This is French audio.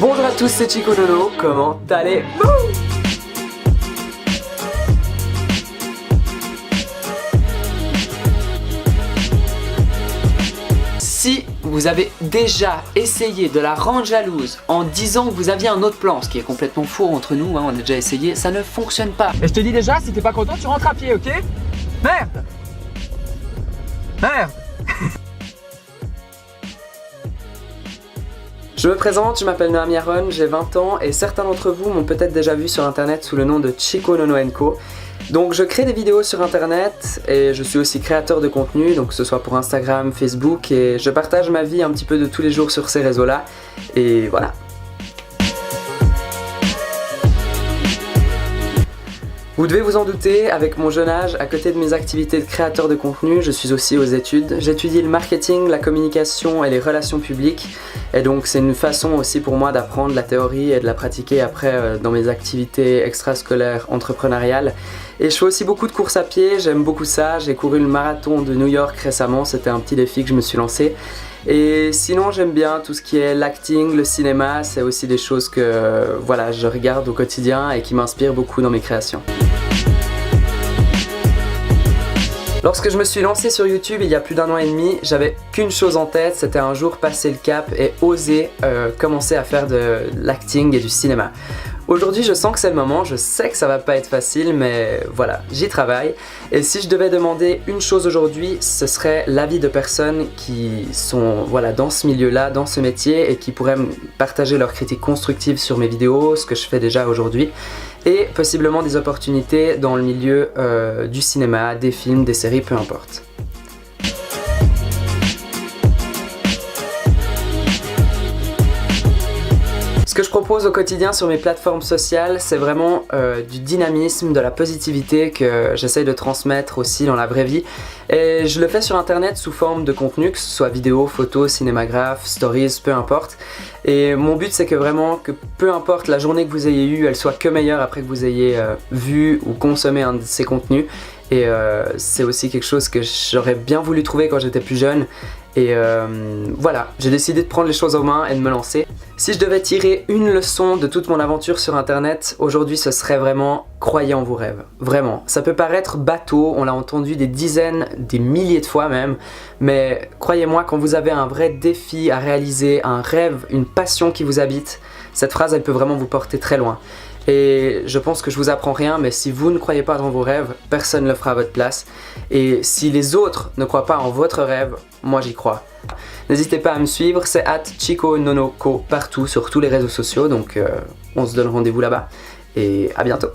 Bonjour à tous, c'est Chico Nono, comment allez-vous? Si vous avez déjà essayé de la rendre jalouse en disant que vous aviez un autre plan, ce qui est complètement faux entre nous, hein, on a déjà essayé, ça ne fonctionne pas. Et je te dis déjà, si t'es pas content, tu rentres à pied, ok? Merde! Merde! Je me présente, je m'appelle Noam Yaron, j'ai 20 ans et certains d'entre vous m'ont peut-être déjà vu sur internet sous le nom de Chico Nono & Co. Donc je crée des vidéos sur internet et je suis aussi créateur de contenu, donc que ce soit pour Instagram, Facebook, et je partage ma vie un petit peu de tous les jours sur ces réseaux-là, et voilà. Vous devez vous en douter, avec mon jeune âge, à côté de mes activités de créateur de contenu, je suis aussi aux études. J'étudie le marketing, la communication et les relations publiques, et donc c'est une façon aussi pour moi d'apprendre la théorie et de la pratiquer après dans mes activités extrascolaires entrepreneuriales. Et je fais aussi beaucoup de courses à pied, j'aime beaucoup ça, j'ai couru le marathon de New York récemment, c'était un petit défi que je me suis lancé. Et sinon j'aime bien tout ce qui est l'acting, le cinéma, c'est aussi des choses que voilà, je regarde au quotidien et qui m'inspirent beaucoup dans mes créations. Lorsque je me suis lancé sur YouTube il y a plus d'1 an et demi, j'avais qu'une chose en tête, c'était un jour passer le cap et oser commencer à faire de l'acting et du cinéma. Aujourd'hui je sens que c'est le moment, je sais que ça va pas être facile, mais voilà, j'y travaille. Et si je devais demander une chose aujourd'hui, ce serait l'avis de personnes qui sont voilà, dans ce milieu-là, dans ce métier, et qui pourraient me partager leurs critiques constructives sur mes vidéos, ce que je fais déjà aujourd'hui, et possiblement des opportunités dans le milieu du cinéma, des films, des séries, peu importe. Ce que je propose au quotidien sur mes plateformes sociales, c'est vraiment du dynamisme, de la positivité que j'essaye de transmettre aussi dans la vraie vie. Et je le fais sur internet sous forme de contenu, que ce soit vidéo, photo, cinémagraphe, stories, peu importe. Et mon but c'est que vraiment, que peu importe la journée que vous ayez eue, elle soit que meilleure après que vous ayez vu ou consommé un de ces contenus. Et c'est aussi quelque chose que j'aurais bien voulu trouver quand j'étais plus jeune. Et voilà, j'ai décidé de prendre les choses en main et de me lancer. Si je devais tirer une leçon de toute mon aventure sur internet, aujourd'hui ce serait vraiment croyez en vos rêves. Vraiment, ça peut paraître bateau, on l'a entendu des dizaines, des milliers de fois même, mais croyez-moi, quand vous avez un vrai défi à réaliser, un rêve, une passion qui vous habite, cette phrase elle peut vraiment vous porter très loin. Et je pense que je vous apprends rien, mais si vous ne croyez pas dans vos rêves, personne ne le fera à votre place. Et si les autres ne croient pas en votre rêve, moi j'y crois. N'hésitez pas à me suivre, c'est @ChicoNonoCo partout sur tous les réseaux sociaux, donc on se donne rendez-vous là-bas. Et à bientôt.